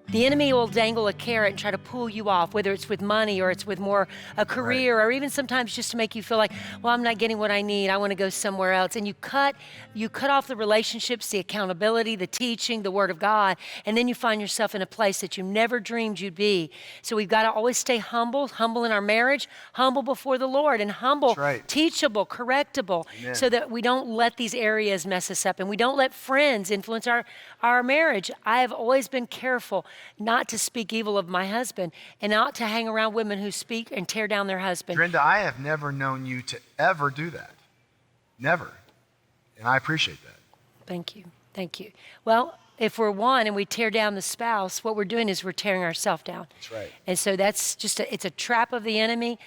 The enemy will dangle a carrot and try to pull you off, whether it's with money or it's with more a career, or even sometimes just to make you feel like, well, I'm not getting what I need. I want to go somewhere else. And you cut off the relationships, the accountability, the teaching, the Word of God, and then you find yourself in a place that you never dreamed you'd be. So we've got to always stay humble in our marriage, humble before the Lord, and humble, teachable, correctable, so that we don't let these areas mess us up and we don't let friends influence our marriage. I have always been careful not to speak evil of my husband and not to hang around women who speak and tear down their husband. Drenda, I have never known you to ever do that. Never. And I appreciate that. Thank you. Thank you. Well, if we're one and we tear down the spouse, what we're doing is we're tearing ourselves down. That's right. And so that's just it's a trap of the enemy.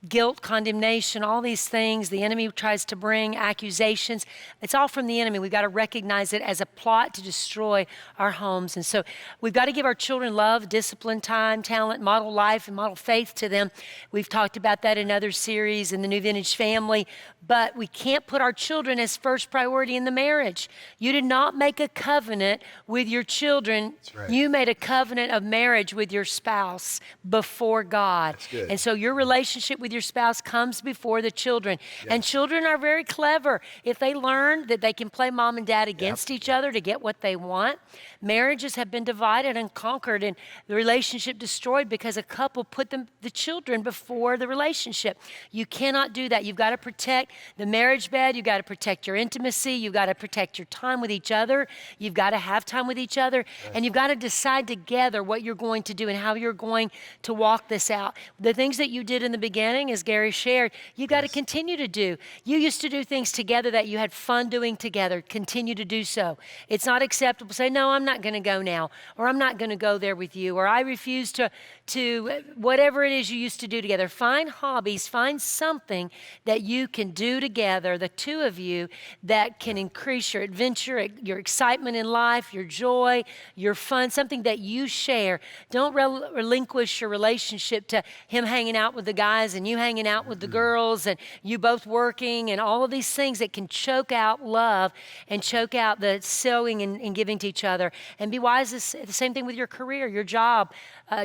Guilt, condemnation, all these things the enemy tries to bring, accusations. It's all from the enemy. We've got to recognize it as a plot to destroy our homes. And so we've got to give our children love, discipline, time, talent, model life, and model faith to them. We've talked about that in other series in the New Vintage Family, but we can't put our children as first priority in the marriage. You did not make a covenant with your children. That's right. You made a covenant of marriage with your spouse before God. That's good. And so your relationship with your spouse comes before the children. Yes. And children are very clever. If they learn that they can play mom and dad against each other to get what they want, marriages have been divided and conquered and the relationship destroyed because a couple put the children before the relationship. You cannot do that. You've got to protect the marriage bed. You've got to protect your intimacy. You've got to protect your time with each other. You've got to have time with each other. Right. And you've got to decide together what you're going to do and how you're going to walk this out. The things that you did in the beginning, as Gary shared, you got to continue to do. You used to do things together that you had fun doing together. Continue to do so. It's not acceptable to say, no, I'm not going to go now, or I'm not going to go there with you, or I refuse to whatever it is you used to do together. Find hobbies, find something that you can do together, the two of you, that can increase your adventure, your excitement in life, your joy, your fun, something that you share. Don't relinquish your relationship to him hanging out with the guys and you hanging out with the girls and you both working and all of these things that can choke out love and choke out the sowing and giving to each other. And be wise. The same thing with your career, your job,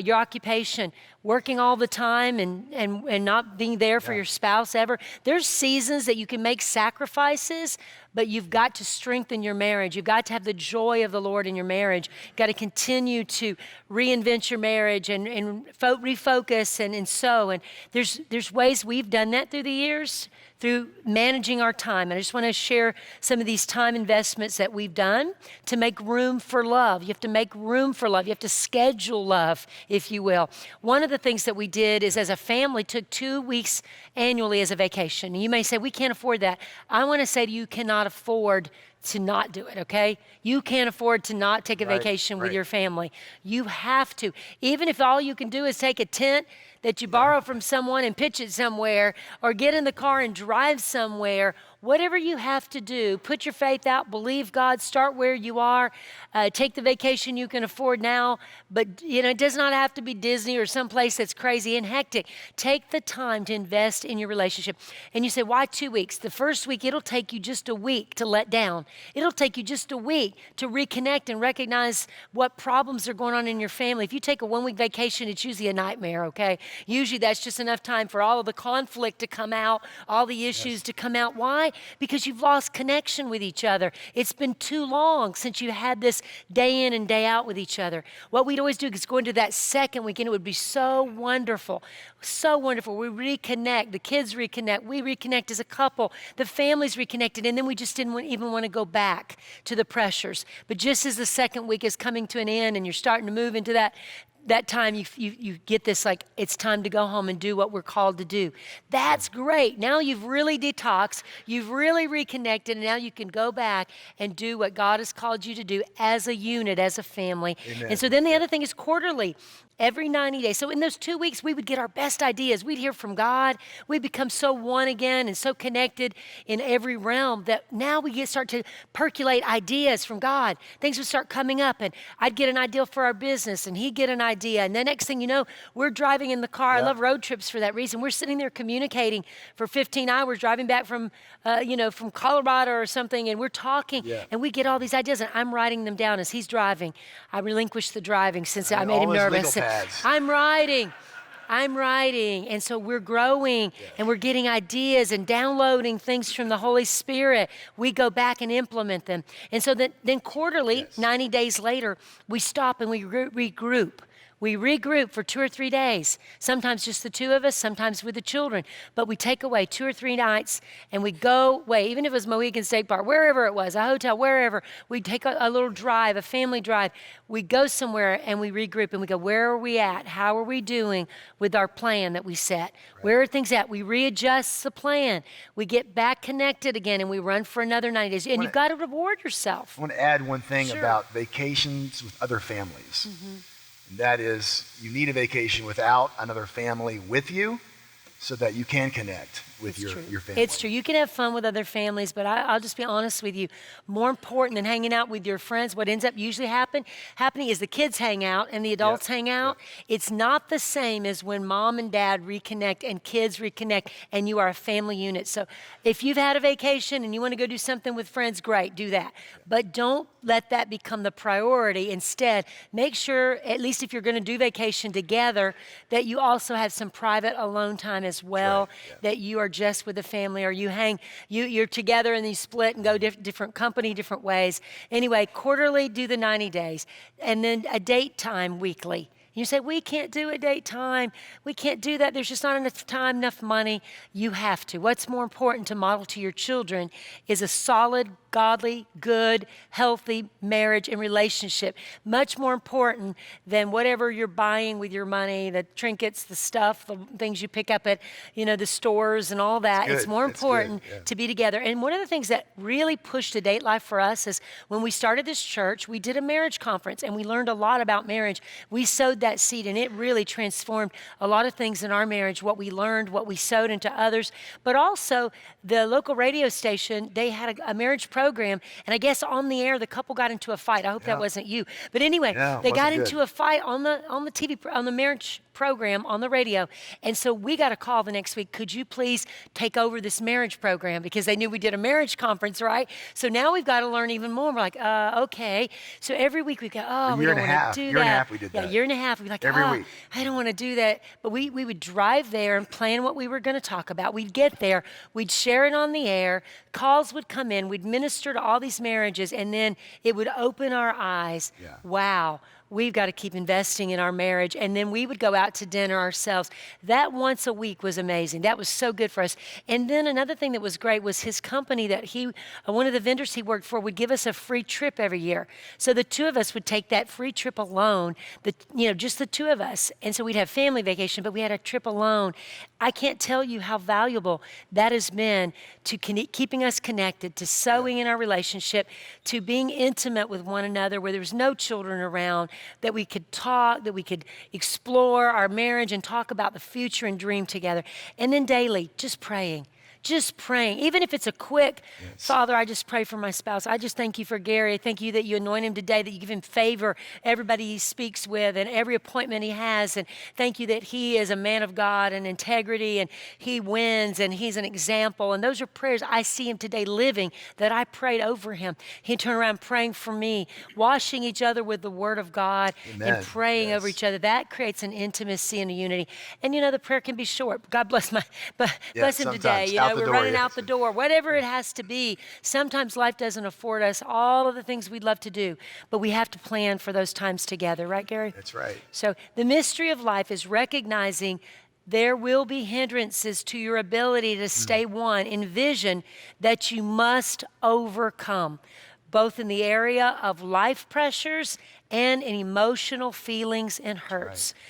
your occupation, working all the time and not being there for your spouse ever. There's seasons that you can make sacrifices, but you've got to strengthen your marriage. You've got to have the joy of the Lord in your marriage. You've got to continue to reinvent your marriage and refocus and sow. And there's ways we've done that through the years, through managing our time. And I just want to share some of these time investments that we've done to make room for love. You have to make room for love. You have to schedule love, if you will. One of the things that we did is, as a family, took 2 weeks annually as a vacation. And you may say, we can't afford that. I want to say to you, cannot afford to not do it, okay? You can't afford to not take a vacation with your family. You have to. Even if all you can do is take a tent that you borrow from someone and pitch it somewhere, or get in the car and drive somewhere, whatever you have to do, put your faith out, believe God, start where you are, take the vacation you can afford now, but it does not have to be Disney or someplace that's crazy and hectic. Take the time to invest in your relationship. And you say, why 2 weeks? The first week, it'll take you just a week to let down. It'll take you just a week to reconnect and recognize what problems are going on in your family. If you take a 1 week vacation, it's usually a nightmare, okay? Usually that's just enough time for all of the conflict to come out, all the issues to come out. Why? Because you've lost connection with each other. It's been too long since you had this day in and day out with each other. What we'd always do is go into that second weekend. It would be so wonderful, so wonderful. We reconnect, the kids reconnect, we reconnect as a couple, the families reconnected, and then we just didn't even want to go back to the pressures. But just as the second week is coming to an end and you're starting to move into that time, you get this, like, it's time to go home and do what we're called to do. That's great. Now you've really detoxed, you've really reconnected, and now you can go back and do what God has called you to do as a unit, as a family. Amen. And so then the other thing is quarterly. Every 90 days. So in those 2 weeks, we would get our best ideas. We'd hear from God. We'd become so one again and so connected in every realm that now we start to percolate ideas from God. Things would start coming up, and I'd get an idea for our business, and he'd get an idea. And the next thing you know, we're driving in the car. I love road trips for that reason. We're sitting there communicating for 15 hours, driving back from, from Colorado or something, and we're talking, and we get all these ideas, and I'm writing them down as he's driving. I relinquished the driving since I made him nervous. I'm writing. And so we're growing and we're getting ideas and downloading things from the Holy Spirit. We go back and implement them. And so then quarterly, 90 days later, we stop and we regroup. We regroup for 2 or 3 days, sometimes just the two of us, sometimes with the children. But we take away 2 or 3 nights and we go away, even if it was Mohegan State Park, wherever it was, a hotel, wherever. We take a little drive, a family drive. We go somewhere and we regroup and we go, where are we at? How are we doing with our plan that we set? Where are things at? We readjust the plan. We get back connected again and we run for another 90 days. And you've got to reward yourself. I want to add one thing about vacations with other families. And that is, you need a vacation without another family with you so that you can connect with your family. It's true. You can have fun with other families, but I'll just be honest with you. More important than hanging out with your friends, what ends up usually happening is the kids hang out and the adults hang out. It's not the same as when mom and dad reconnect and kids reconnect and you are a family unit. So if you've had a vacation and you want to go do something with friends, great, do that. But don't let that become the priority. Instead, make sure, at least if you're going to do vacation together, that you also have some private alone time as well, that you are just with the family, or you're together and you split and go different company, different ways. Anyway, quarterly, do the 90 days. And then a date time weekly. You say, we can't do a date time. We can't do that. There's just not enough time, enough money. You have to. What's more important to model to your children is a solid, godly, good, healthy marriage and relationship. Much more important than whatever you're buying with your money, the trinkets, the stuff, the things you pick up at, the stores and all that. It's more important to be together. And one of the things that really pushed the date life for us is when we started this church, we did a marriage conference and we learned a lot about marriage. We sowed that seed and it really transformed a lot of things in our marriage, what we learned, what we sowed into others. But also the local radio station, they had a marriage program, and I guess on the air the couple got into a fight. I hope that wasn't you. But anyway, they got into a fight on the TV, on the marriage program on the radio. And so we got a call the next week, could you please take over this marriage program? Because they knew we did a marriage conference, right? So now we've got to learn even more. We're like, okay. So every week we go, we don't want to do that. Year and a half we did that. Yeah, year and a half. We'd be like, every week. I don't want to do that. But we would drive there and plan what we were going to talk about. We'd get there. We'd share it on the air. Calls would come in. We'd minister to all these marriages. And then it would open our eyes. Yeah. Wow. We've got to keep investing in our marriage. And then we would go out to dinner ourselves. That once a week was amazing. That was so good for us. And then another thing that was great was his company that one of the vendors he worked for would give us a free trip every year. So the two of us would take that free trip alone, just the two of us. And so we'd have family vacation, but we had a trip alone. I can't tell you how valuable that has been to keeping us connected, to sowing in our relationship, to being intimate with one another where there was no children around, that we could talk, that we could explore our marriage and talk about the future and dream together. And then daily, just praying. Even if it's a quick, Father, I just pray for my spouse. I just thank you for Gary. I thank you that you anoint him today, that you give him favor, everybody he speaks with and every appointment he has. And thank you that he is a man of God and integrity and he wins and he's an example. And those are prayers I see him today living that I prayed over him. He turned around praying for me, washing each other with the word of God. Amen. And praying over each other. That creates an intimacy and a unity. And the prayer can be short. God bless bless him today. We're running out the door, whatever it has to be. Sometimes life doesn't afford us all of the things we'd love to do, but we have to plan for those times together. Right, Gary? That's right. So the mystery of life is recognizing there will be hindrances to your ability to stay one in vision that you must overcome, both in the area of life pressures and in emotional feelings and hurts. Right.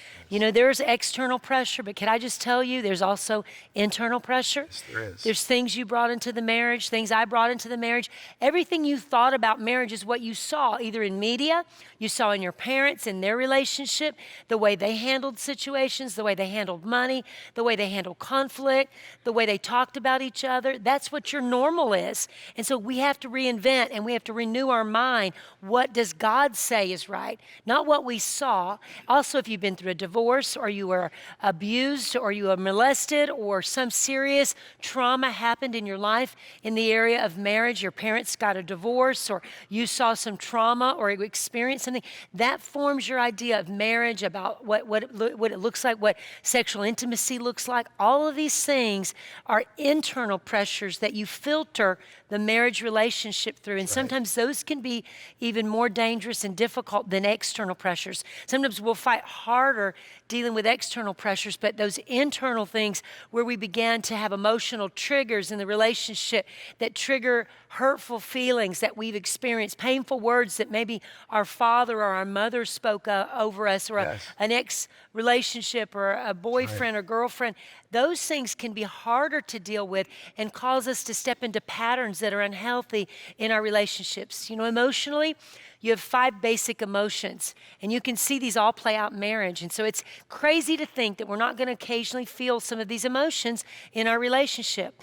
There's external pressure, but can I just tell you, there's also internal pressure. Yes, there is. There's things you brought into the marriage, things I brought into the marriage. Everything you thought about marriage is what you saw, either in media, you saw in your parents and their relationship, the way they handled situations, the way they handled money, the way they handled conflict, the way they talked about each other. That's what your normal is. And so we have to reinvent and we have to renew our mind. What does God say is right, not what we saw. Also, if you've been through a divorce or you were abused or you were molested or some serious trauma happened in your life in the area of marriage, your parents got a divorce or you saw some trauma or experienced something, that forms your idea of marriage, about what it looks like, what sexual intimacy looks like. All of these things are internal pressures that you filter the marriage relationship through. And sometimes those can be even more dangerous and difficult than external pressures. Sometimes we'll fight harder dealing with external pressures, but those internal things where we began to have emotional triggers in the relationship that trigger hurtful feelings that we've experienced, painful words that maybe our father or our mother spoke over us, or an ex-relationship or a boyfriend or girlfriend, those things can be harder to deal with and cause us to step into patterns that are unhealthy in our relationships. You know, emotionally, you have 5 basic emotions, and you can see these all play out in marriage. And so it's crazy to think that we're not going to occasionally feel some of these emotions in our relationship.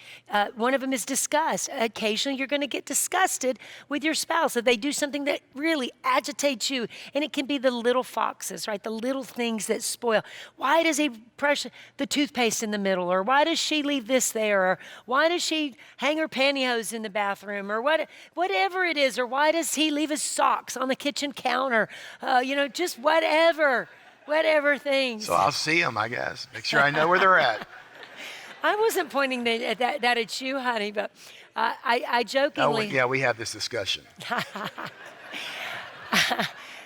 One of them is disgust. Occasionally, you're going to get disgusted with your spouse if they do something that really agitates you. And it can be the little foxes, right? The little things that spoil. Why does he brush the toothpaste in the middle? Or why does she leave this there? Or why does she hang her pantyhose in the bathroom? Or whatever it is. Or why does he leave his socks on the kitchen counter? Just whatever things. So I'll see them, I guess. Make sure I know where they're at. I wasn't pointing that at you, honey, but I jokingly. We have this discussion.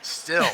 Still.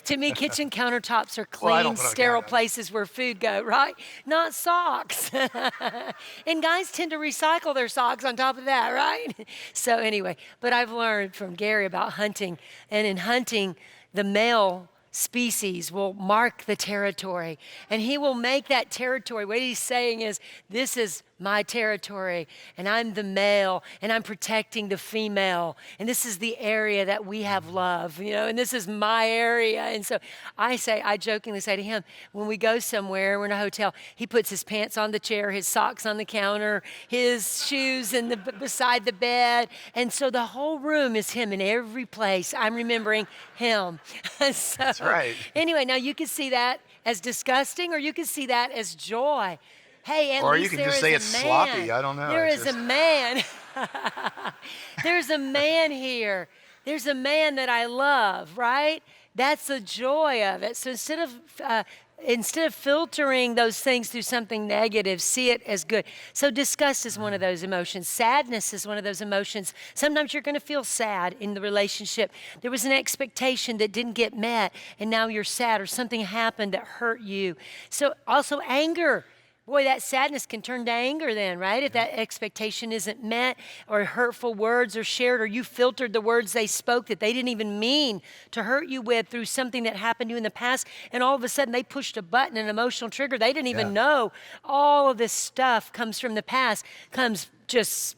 To me, kitchen countertops are clean, sterile places where food go, right? Not socks. And guys tend to recycle their socks on top of that, right? So anyway, but I've learned from Gary about hunting. And in hunting, the male species will mark the territory. And he will make that territory. What he's saying is, this is my territory, and I'm the male, and I'm protecting the female, and this is the area that we have love, and this is my area. And so I jokingly say to him, when we go somewhere, we're in a hotel, he puts his pants on the chair, his socks on the counter, his shoes beside the bed, and so the whole room is him in every place. I'm remembering him. So, that's right. Anyway, now you can see that as disgusting, or you can see that as joy. Hey, or you can just say it's sloppy. I don't know. There is a man. There's a man here. There's a man that I love, right? That's the joy of it. So instead of filtering those things through something negative, see it as good. So disgust is one of those emotions. Sadness is one of those emotions. Sometimes you're going to feel sad in the relationship. There was an expectation that didn't get met, and now you're sad, or something happened that hurt you. So also anger. Boy, that sadness can turn to anger then, right? If that expectation isn't met, or hurtful words are shared, or you filtered the words they spoke that they didn't even mean to hurt you with through something that happened to you in the past, and all of a sudden they pushed a button, an emotional trigger. They didn't even know. All of this stuff comes from the past, comes just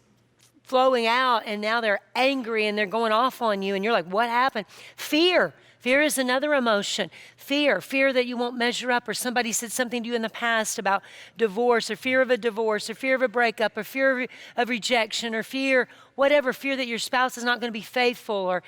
flowing out, and now they're angry and they're going off on you, and you're like, what happened? Fear. Fear is another emotion. Fear that you won't measure up, or somebody said something to you in the past about divorce, or fear of a divorce, or fear of a breakup, or fear of rejection, or fear that your spouse is not going to be faithful, or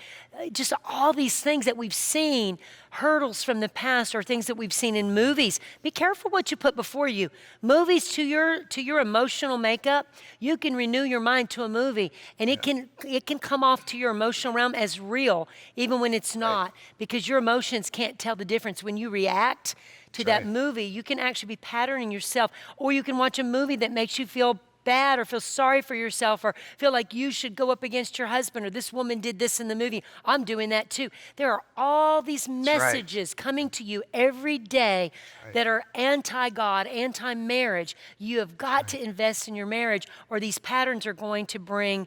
just all these things that we've seen, hurdles from the past, or things that we've seen in movies. Be careful what you put before you. Movies to your emotional makeup, you can renew your mind to a movie, and it can come off to your emotional realm as real, even when it's not, because your emotions can't tell the difference. When you react to that movie, you can actually be patterning yourself, or you can watch a movie that makes you feel bad, or feel sorry for yourself, or feel like you should go up against your husband, or this woman did this in the movie. I'm doing that too. There are all these messages coming to you every day that are anti-God, anti-marriage. You have got to invest in your marriage, or these patterns are going to bring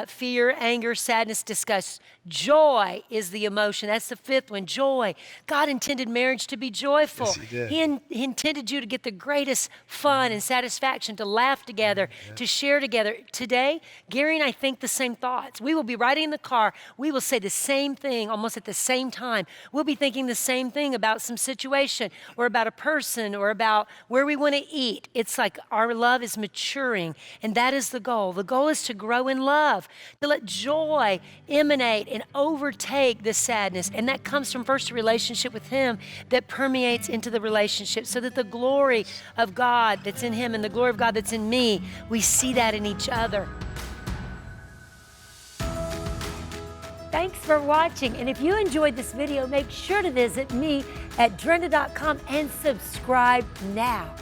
fear, anger, sadness, disgust. Joy is the emotion. That's the 5th one, joy. God intended marriage to be joyful. Yes, he did. He intended you to get the greatest fun and satisfaction, to laugh together, to share together. Today, Gary and I think the same thoughts. We will be riding in the car. We will say the same thing almost at the same time. We'll be thinking the same thing about some situation, or about a person, or about where we want to eat. It's like our love is maturing, and that is the goal. The goal is to grow in love. love, to let joy emanate and overtake the sadness. And that comes from first a relationship with Him that permeates into the relationship, so that the glory of God that's in Him and the glory of God that's in me, we see that in each other. Thanks for watching, and if you enjoyed this video, make sure to visit me at Drenda.com and subscribe now.